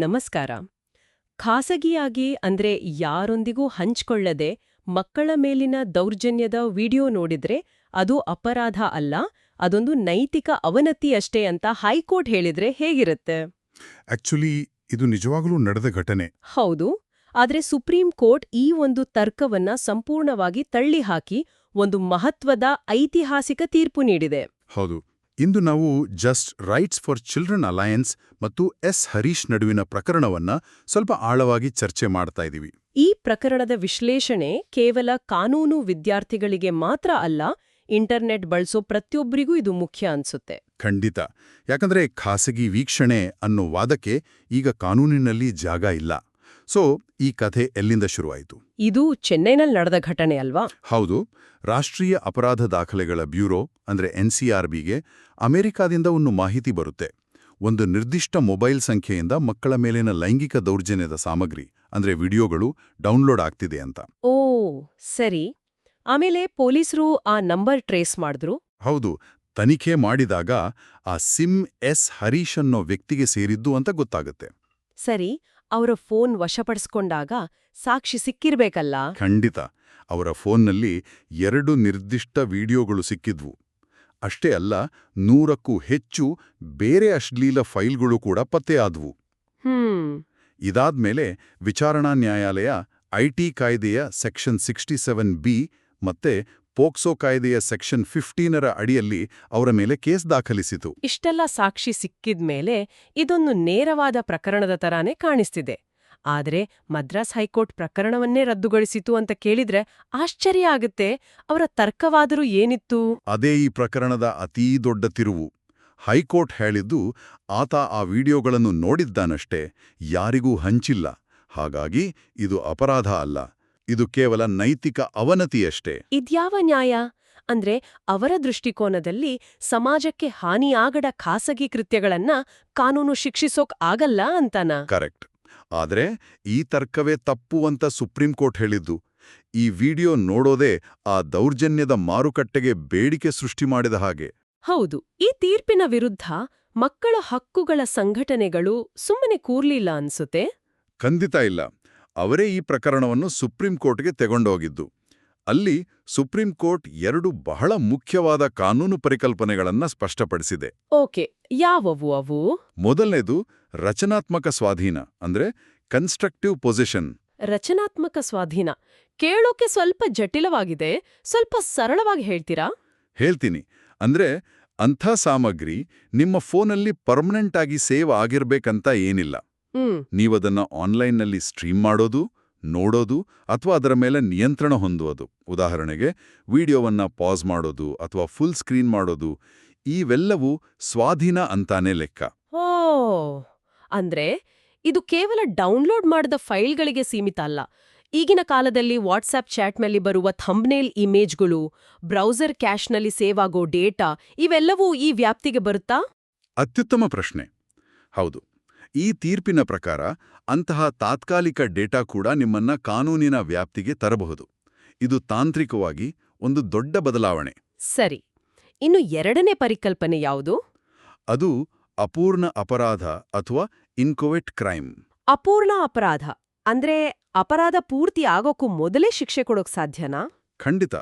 ನಮಸ್ಕಾರ. ಖಾಸಗಿಯಾಗಿ ಅಂದ್ರೆ ಯಾರೊಂದಿಗೂ ಹಂಚ್ಕೊಳ್ಳದೆ ಮಕ್ಕಳ ಮೇಲಿನ ದೌರ್ಜನ್ಯದ ವಿಡಿಯೋ ನೋಡಿದ್ರೆ ಅದು ಅಪರಾಧ ಅಲ್ಲ, ಅದೊಂದು ನೈತಿಕ ಅವನತಿ ಅಷ್ಟೇ ಅಂತ ಹೈಕೋರ್ಟ್ ಹೇಳಿದ್ರೆ ಹೇಗಿರುತ್ತೆ? ಆಕ್ಚುಲಿ ಇದು ನಿಜವಾಗಲೂ ನಡೆದ ಘಟನೆ. ಹೌದು. ಆದ್ರೆ ಸುಪ್ರೀಂ ಕೋರ್ಟ್ ಈ ಒಂದು ತರ್ಕವನ್ನ ಸಂಪೂರ್ಣವಾಗಿ ತಳ್ಳಿಹಾಕಿ ಒಂದು ಮಹತ್ವದ ಐತಿಹಾಸಿಕ ತೀರ್ಪು ನೀಡಿದೆ. ಹೌದು. ಇಂದು ನಾವು just rights for children alliance ಮತ್ತು ಎಸ್ ಹರೀಶ್ ನಡುವಿನ ಪ್ರಕರಣವನ್ನ ಸ್ವಲ್ಪ ಆಳವಾಗಿ ಚರ್ಚೆ ಮಾಡ್ತಾ ಇದ್ದೀವಿ. ಈ ಪ್ರಕರಣದ ವಿಶ್ಲೇಷಣೆ ಕೇವಲ ಕಾನೂನು ವಿದ್ಯಾರ್ಥಿಗಳಿಗೆ ಮಾತ್ರ ಅಲ್ಲ, ಇಂಟರ್ನೆಟ್ ಬಳಸೋ ಪ್ರತಿಯೊಬ್ಬರಿಗೂ ಇದು ಮುಖ್ಯ ಅನ್ಸುತ್ತೆ. ಖಂಡಿತ. ಯಾಕಂದ್ರೆ ಖಾಸಗಿ ವೀಕ್ಷಣೆ ಅನ್ನೋ ವಾದಕ್ಕೆ ಈಗ ಕಾನೂನಿನಲ್ಲಿ ಜಾಗ ಇಲ್ಲ. ಸೊ ಈ ಕಥೆ ಎಲ್ಲಿಂದ ಶುರುವಾಯಿತು? ಇದು ಚೆನ್ನೈನಲ್ಲಿ ನಡೆದ ಘಟನೆ ಅಲ್ವಾ? ಹೌದು. ರಾಷ್ಟ್ರೀಯ ಅಪರಾಧ ದಾಖಲೆಗಳ ಬ್ಯೂರೋ ಅಂದ್ರೆ NCRBಗೆ ಅಮೆರಿಕಾದಿಂದ ಒಂದು ಮಾಹಿತಿ ಬರುತ್ತೆ. ಒಂದು ನಿರ್ದಿಷ್ಟ ಮೊಬೈಲ್ ಸಂಖ್ಯೆಯಿಂದ ಮಕ್ಕಳ ಮೇಲಿನ ಲೈಂಗಿಕ ದೌರ್ಜನ್ಯದ ಸಾಮಗ್ರಿ ಅಂದ್ರೆ ವಿಡಿಯೋಗಳು ಡೌನ್ಲೋಡ್ ಆಗ್ತಿದೆ ಅಂತ. ಓ ಸರಿ. ಆಮೇಲೆ ಪೊಲೀಸರು ಆ ನಂಬರ್ ಟ್ರೇಸ್ ಮಾಡಿದ್ರು. ಹೌದು. ತನಿಖೆ ಮಾಡಿದಾಗ ಆ ಸಿಮ್ ಎಸ್ ಹರೀಶ್ ಅನ್ನೋ ವ್ಯಕ್ತಿಗೆ ಸೇರಿದ್ದು ಅಂತ ಗೊತ್ತಾಗುತ್ತೆ. ಸರಿ. ಅವರ ಫೋನ್ ವಶಪಡಿಸ್ಕೊಂಡಾಗ ಸಾಕ್ಷಿ ಸಿಕ್ಕಿರ್ಬೇಕಲ್ಲ? ಖಂಡಿತ. ಅವರ ಫೋನ್ನಲ್ಲಿ 2 ನಿರ್ದಿಷ್ಟ ವಿಡಿಯೋಗಳು ಸಿಕ್ಕಿದ್ವು. ಅಷ್ಟೇ ಅಲ್ಲ, 100ಕ್ಕೂ ಹೆಚ್ಚು ಬೇರೆ ಅಶ್ಲೀಲ ಫೈಲ್ಗಳು ಕೂಡ ಪತ್ತೆಯಾದ್ವು. ಇದಾದ್ಮೇಲೆ ವಿಚಾರಣಾ ನ್ಯಾಯಾಲಯ IT ಕಾಯ್ದೆಯ ಸೆಕ್ಷನ್ 67B ಮತ್ತೆ ಪೋಕ್ಸೋ ಕಾಯ್ದೆಯ ಸೆಕ್ಷನ್ 15ರ ಅಡಿಯಲ್ಲಿ ಅವರ ಮೇಲೆ ಕೇಸ್ ದಾಖಲಿಸಿತು. ಇಷ್ಟೆಲ್ಲ ಸಾಕ್ಷಿ ಸಿಕ್ಕಿದ್ಮೇಲೆ ಇದೊಂದು ನೇರವಾದ ಪ್ರಕರಣದ ತರಾನೇ ಕಾಣಿಸ್ತಿದೆ. ಆದ್ರೆ ಮದ್ರಾಸ್ ಹೈಕೋರ್ಟ್ ಪ್ರಕರಣವನ್ನೇ ರದ್ದುಗೊಳಿಸಿತು ಅಂತ ಕೇಳಿದ್ರೆ ಆಶ್ಚರ್ಯ ಆಗುತ್ತೆ. ಅವರ ತರ್ಕವಾದರೂ ಏನಿತ್ತು? ಅದೇ ಈ ಪ್ರಕರಣದ ಅತೀ ದೊಡ್ಡ ತಿರುವು. ಹೈಕೋರ್ಟ್ ಹೇಳಿದ್ದು ಆತ ಆ ವಿಡಿಯೋಗಳನ್ನು ನೋಡಿದ್ದಾನಷ್ಟೇ, ಯಾರಿಗೂ ಹಂಚಿಲ್ಲ. ಹಾಗಾಗಿ ಇದು ಅಪರಾಧ ಅಲ್ಲ, ಇದು ಕೇವಲ ನೈತಿಕ ಅವನತಿಯಷ್ಟೇ. ಇದ್ಯಾವ ನ್ಯಾಯ? ಅಂದ್ರೆ ಅವರ ದೃಷ್ಟಿಕೋನದಲ್ಲಿ ಸಮಾಜಕ್ಕೆ ಹಾನಿಯಾಗದ ಖಾಸಗಿ ಕೃತ್ಯಗಳನ್ನ ಕಾನೂನು ಶಿಕ್ಷಿಸೋಕ್ ಆಗಲ್ಲ ಅಂತಾನ? ಕರೆಕ್ಟ್. ಆದ್ರೆ ಈ ತರ್ಕವೇ ತಪ್ಪು ಅಂತ ಸುಪ್ರೀಂ ಕೋರ್ಟ್ ಹೇಳಿದ್ದು. ಈ ವಿಡಿಯೋ ನೋಡೋದೇ ಆ ದೌರ್ಜನ್ಯದ ಮಾರುಕಟ್ಟೆಗೆ ಬೇಡಿಕೆ ಸೃಷ್ಟಿ ಮಾಡಿದ ಹಾಗೆ. ಹೌದು. ಈ ತೀರ್ಪಿನ ವಿರುದ್ಧ ಮಕ್ಕಳ ಹಕ್ಕುಗಳ ಸಂಘಟನೆಗಳು ಸುಮ್ಮನೆ ಕೂರ್ಲಿಲ್ಲ ಅನ್ಸುತ್ತೆ. ಖಂಡಿತ ಇಲ್ಲ. ಅವರೇ ಈ ಪ್ರಕರಣವನ್ನು ಸುಪ್ರೀಂ ಕೋರ್ಟ್ಗೆ ತೆಗೊಂಡೋಗಿದ್ದು. ಅಲ್ಲಿ ಸುಪ್ರೀಂ ಕೋರ್ಟ್ 2 ಬಹಳ ಮುಖ್ಯವಾದ ಕಾನೂನು ಪರಿಕಲ್ಪನೆಗಳನ್ನ ಸ್ಪಷ್ಟಪಡಿಸಿದೆ. ಓಕೆ, ಯಾವವು ಅವು? ಮೊದಲನೇದು ರಚನಾತ್ಮಕ ಸ್ವಾಧೀನ ಅಂದ್ರೆ ಕನ್ಸ್ಟ್ರಕ್ಟಿವ್ ಪೊಸಿಷನ್. ರಚನಾತ್ಮಕ ಸ್ವಾಧೀನ ಕೇಳೋಕೆ ಸ್ವಲ್ಪ ಜಟಿಲವಾಗಿದೆ. ಸ್ವಲ್ಪ ಸರಳವಾಗಿ ಹೇಳ್ತೀರಾ? ಹೇಳ್ತೀನಿ. ಅಂದ್ರೆ ಅಂಥ ಸಾಮಗ್ರಿ ನಿಮ್ಮ ಫೋನಲ್ಲಿ ಪರ್ಮನೆಂಟ್ ಆಗಿ ಸೇವ್ ಆಗಿರ್ಬೇಕಂತ ಏನಿಲ್ಲ. ನೀವದನ್ನ ಆನ್ಲೈನ್ನಲ್ಲಿ ಸ್ಟ್ರೀಮ್ ಮಾಡೋದು, ನೋಡೋದು ಅಥವಾ ಅದರ ಮೇಲೆ ನಿಯಂತ್ರಣ ಹೊಂದುವುದು. ಉದಾಹರಣೆಗೆ ವಿಡಿಯೋವನ್ನ ಪಾಸ್ ಮಾಡೋದು ಅಥವಾ ಫುಲ್ ಸ್ಕ್ರೀನ್ ಮಾಡೋದು, ಇವೆಲ್ಲವೂ ಸ್ವಾಧೀನ ಅಂತಾನೆ ಲೆಕ್ಕ. ಓ, ಅಂದ್ರೆ ಇದು ಕೇವಲ ಡೌನ್ಲೋಡ್ ಮಾಡಿದ ಫೈಲ್ಗಳಿಗೆ ಸೀಮಿತ ಅಲ್ಲ. ಈಗಿನ ಕಾಲದಲ್ಲಿ ವಾಟ್ಸ್ಆಪ್ ಚಾಟ್ನಲ್ಲಿ ಬರುವ ಥಂಬ್ನೇಲ್ ಇಮೇಜ್ಗಳು, ಬ್ರೌಸರ್ ಕ್ಯಾಶ್ನಲ್ಲಿ ಸೇವ್ ಆಗೋ ಡೇಟಾ, ಇವೆಲ್ಲವೂ ಈ ವ್ಯಾಪ್ತಿಗೆ ಬರುತ್ತಾ? ಅತ್ಯುತ್ತಮ ಪ್ರಶ್ನೆ. ಹೌದು. ಈ ತೀರ್ಪಿನ ಪ್ರಕಾರ ಅಂತಹ ತಾತ್ಕಾಲಿಕ ಡೇಟಾ ಕೂಡ ನಿಮ್ಮನ್ನ ಕಾನೂನಿನ ವ್ಯಾಪ್ತಿಗೆ ತರಬಹುದು. ಇದು ತಾಂತ್ರಿಕವಾಗಿ ಒಂದು ದೊಡ್ಡ ಬದಲಾವಣೆ. ಸರಿ. ಇನ್ನು ಎರಡನೇ ಪರಿಕಲ್ಪನೆ ಯಾವುದು? ಅದು ಅಪೂರ್ಣ ಅಪರಾಧ ಅಥವಾ ಇನ್ಕೋವೆಟ್ ಕ್ರೈಮ್. ಅಪೂರ್ಣ ಅಪರಾಧ ಅಂದ್ರೆ ಅಪರಾಧ ಪೂರ್ತಿ ಆಗೋಕ್ಕೂ ಮೊದಲೇ ಶಿಕ್ಷೆ ಕೊಡೋಕ್ ಸಾಧ್ಯನಾ? ಖಂಡಿತ.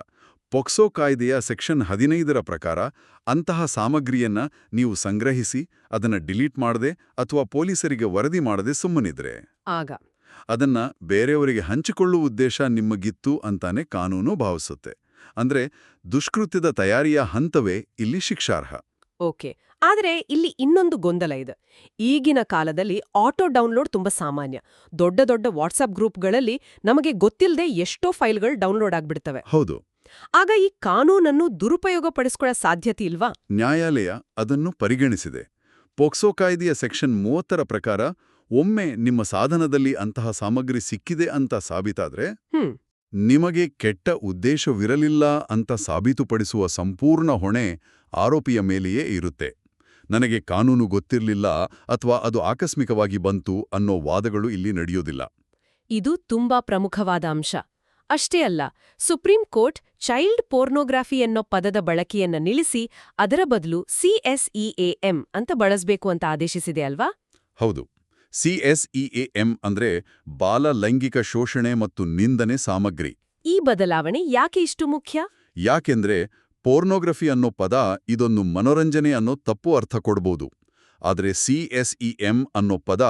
ಪೋಕ್ಸೋ ಕಾಯ್ದೆಯ ಸೆಕ್ಷನ್ 15ರ ಪ್ರಕಾರ ಅಂತಹ ಸಾಮಗ್ರಿಯನ್ನ ನೀವು ಸಂಗ್ರಹಿಸಿ ಅದನ್ನ ಡಿಲೀಟ್ ಮಾಡದೆ ಅಥವಾ ಪೊಲೀಸರಿಗೆ ವರದಿ ಮಾಡದೆ ಸುಮ್ಮನಿದ್ರೆ ಆಗ ಅದನ್ನ ಬೇರೆಯವರಿಗೆ ಹಂಚಿಕೊಳ್ಳುವ ಉದ್ದೇಶ ನಿಮಗಿತ್ತು ಅಂತಾನೆ ಕಾನೂನು ಭಾವಿಸುತ್ತೆ. ಅಂದ್ರೆ ದುಷ್ಕೃತ್ಯದ ತಯಾರಿಯ ಹಂತವೇ ಇಲ್ಲಿ ಶಿಕ್ಷಾರ್ಹ. ಓಕೆ. ಆದ್ರೆ ಇಲ್ಲಿ ಇನ್ನೊಂದು ಗೊಂದಲ ಇದೆ. ಈಗಿನ ಕಾಲದಲ್ಲಿ ಆಟೋ ಡೌನ್ಲೋಡ್ ತುಂಬಾ ಸಾಮಾನ್ಯ. ದೊಡ್ಡ ದೊಡ್ಡ ವಾಟ್ಸ್ಆಪ್ ಗ್ರೂಪ್ಗಳಲ್ಲಿ ನಮಗೆ ಗೊತ್ತಿಲ್ಲದೆ ಎಷ್ಟೋ ಫೈಲ್ಗಳು ಡೌನ್ಲೋಡ್ ಆಗ್ಬಿಡ್ತವೆ. ಹೌದು. ಆಗ ಈ ಕಾನೂನನ್ನು ದುರುಪಯೋಗ ಪಡಿಸ್ಕೊಳ್ಳೋ ಸಾಧ್ಯತೆ ಇಲ್ವಾ? ನ್ಯಾಯಾಲಯ ಅದನ್ನು ಪರಿಗಣಿಸಿದೆ. ಪೋಕ್ಸೋ ಕಾಯ್ದೆಯ ಸೆಕ್ಷನ್ 30ರ ಪ್ರಕಾರ ಒಮ್ಮೆ ನಿಮ್ಮ ಸಾಧನದಲ್ಲಿ ಅಂತಹ ಸಾಮಗ್ರಿ ಸಿಕ್ಕಿದೆ ಅಂತ ಸಾಬೀತಾದ್ರೆ ನಿಮಗೆ ಕೆಟ್ಟ ಉದ್ದೇಶವಿರಲಿಲ್ಲ ಅಂತ ಸಾಬೀತುಪಡಿಸುವ ಸಂಪೂರ್ಣ ಹೊಣೆ ಆರೋಪಿಯ ಮೇಲೆಯೇ ಇರುತ್ತೆ. ನನಗೆ ಕಾನೂನು ಗೊತ್ತಿರಲಿಲ್ಲ ಅಥವಾ ಅದು ಆಕಸ್ಮಿಕವಾಗಿ ಬಂತು ಅನ್ನೋ ವಾದಗಳು ಇಲ್ಲಿ ನಡೆಯೋದಿಲ್ಲ. ಇದು ತುಂಬಾ ಪ್ರಮುಖವಾದ ಅಂಶ. ಅಷ್ಟೇ ಅಲ್ಲ, ಸುಪ್ರೀಂ ಕೋರ್ಟ್ ಚೈಲ್ಡ್ ಪೋರ್ನೋಗ್ರಾಫಿ ಅನ್ನೋ ಪದದ ಬಳಕೆಯನ್ನ ನಿಲ್ಲಿಸಿ ಅದರ ಬದಲು CSEAM ಅಂತ ಬಳಸಬೇಕು ಅಂತ ಆದೇಶಿಸಿದೆ ಅಲ್ವಾ? ಹೌದು. CSEAM ಅಂದ್ರೆ ಬಾಲ ಲೈಂಗಿಕ ಶೋಷಣೆ ಮತ್ತು ನಿಂದನೆ ಸಾಮಗ್ರಿ. ಈ ಬದಲಾವಣೆ ಯಾಕೆ ಇಷ್ಟು ಮುಖ್ಯ? ಯಾಕೆಂದ್ರೆ ಪೋರ್ನೋಗ್ರಫಿ ಅನ್ನೋ ಪದ ಇದೊಂದು ಮನೋರಂಜನೆ ಅನ್ನೋ ತಪ್ಪು ಅರ್ಥ ಕೊಡ್ಬೋದು. ಆದರೆ CSEM ಅನ್ನೋ ಪದ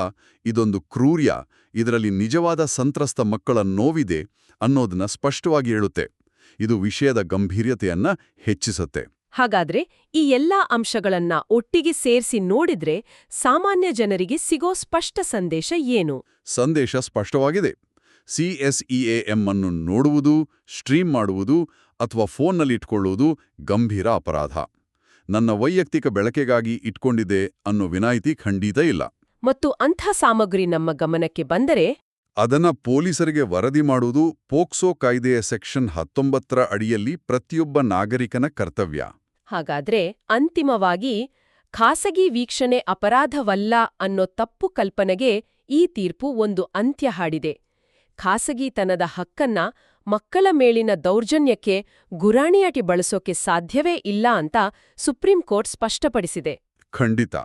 ಇದೊಂದು ಕ್ರೂರ್ಯ, ಇದರಲ್ಲಿ ನಿಜವಾದ ಸಂತ್ರಸ್ತ ಮಕ್ಕಳ ನೋವಿದೆ ಅನ್ನೋದನ್ನ ಸ್ಪಷ್ಟವಾಗಿ ಹೇಳುತ್ತೆ. ಇದು ವಿಷಯದ ಗಂಭೀರ್ಯತೆಯನ್ನ ಹೆಚ್ಚಿಸುತ್ತೆ. ಹಾಗಾದ್ರೆ ಈ ಎಲ್ಲಾ ಅಂಶಗಳನ್ನ ಒಟ್ಟಿಗೆ ಸೇರಿಸಿ ನೋಡಿದ್ರೆ ಸಾಮಾನ್ಯ ಜನರಿಗೆ ಸಿಗೋ ಸ್ಪಷ್ಟ ಸಂದೇಶ ಏನು? ಸಂದೇಶ ಸ್ಪಷ್ಟವಾಗಿದೆ. CSEAM ಅನ್ನು ನೋಡುವುದು, ಸ್ಟ್ರೀಮ್ ಮಾಡುವುದು ಅಥವಾ ಫೋನ್ನಲ್ಲಿ ಇಟ್ಕೊಳ್ಳುವುದು ಗಂಭೀರ ಅಪರಾಧ. ನನ್ನ ವೈಯಕ್ತಿಕ ಬೆಳಕೆಗಾಗಿ ಇಟ್ಕೊಂಡಿದೆ ಅನ್ನೋ ವಿನಾಯಿತಿ ಖಂಡಿತ ಇಲ್ಲ. ಮತ್ತು ಅಂಥ ಸಾಮಗ್ರಿ ನಮ್ಮ ಗಮನಕ್ಕೆ ಬಂದರೆ ಅದನ್ನ ಪೊಲೀಸರಿಗೆ ವರದಿ ಮಾಡುವುದು ಪೋಕ್ಸೋ ಕಾಯ್ದೆಯ ಸೆಕ್ಷನ್ 19ರ ಅಡಿಯಲ್ಲಿ ಪ್ರತಿಯೊಬ್ಬ ನಾಗರಿಕನ ಕರ್ತವ್ಯ. ಹಾಗಾದ್ರೆ ಅಂತಿಮವಾಗಿ ಖಾಸಗಿ ವೀಕ್ಷಣೆ ಅಪರಾಧವಲ್ಲ ಅನ್ನೋ ತಪ್ಪು ಕಲ್ಪನೆಗೆ ಈ ತೀರ್ಪು ಒಂದು ಅಂತ್ಯ ಹಾಡಿದೆ. ಖಾಸಗಿತನದ ಹಕ್ಕನ್ನ ಮಕ್ಕಳ ಮೇಲಿನ ದೌರ್ಜನ್ಯಕ್ಕೆ ಗುರಾಣಿಯಾಟಿ ಬಳಸೋಕೆ ಸಾಧ್ಯವೇ ಇಲ್ಲ ಅಂತ ಸುಪ್ರೀಂ ಕೋರ್ಟ್ ಸ್ಪಷ್ಟಪಡಿಸಿದೆ. ಖಂಡಿತ.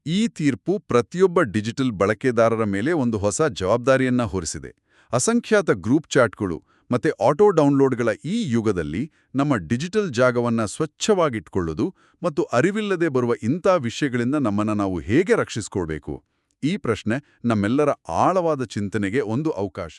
ಈ ತೀರ್ಪು ಪ್ರತಿಯೊಬ್ಬ ಡಿಜಿಟಲ್ ಬಳಕೆದಾರರ ಮೇಲೆ ಒಂದು ಹೊಸ ಜವಾಬ್ದಾರಿಯನ್ನ ಹೊರಿಸಿದೆ. ಅಸಂಖ್ಯಾತ ಗ್ರೂಪ್ ಚಾಟ್ಗಳು ಮತ್ತೆ ಆಟೋ ಡೌನ್ಲೋಡ್ಗಳ ಈ ಯುಗದಲ್ಲಿ ನಮ್ಮ ಡಿಜಿಟಲ್ ಜಾಗವನ್ನ ಸ್ವಚ್ಛವಾಗಿಟ್ಕೊಳ್ಳೋದು ಮತ್ತು ಅರಿವಿಲ್ಲದೆ ಬರುವ ಇಂಥ ವಿಷಯಗಳಿಂದ ನಮ್ಮನ್ನ ನಾವು ಹೇಗೆ ರಕ್ಷಿಸ್ಕೊಳ್ಬೇಕು? ಈ ಪ್ರಶ್ನೆ ನಮ್ಮೆಲ್ಲರ ಆಳವಾದ ಚಿಂತನೆಗೆ ಒಂದು ಅವಕಾಶ.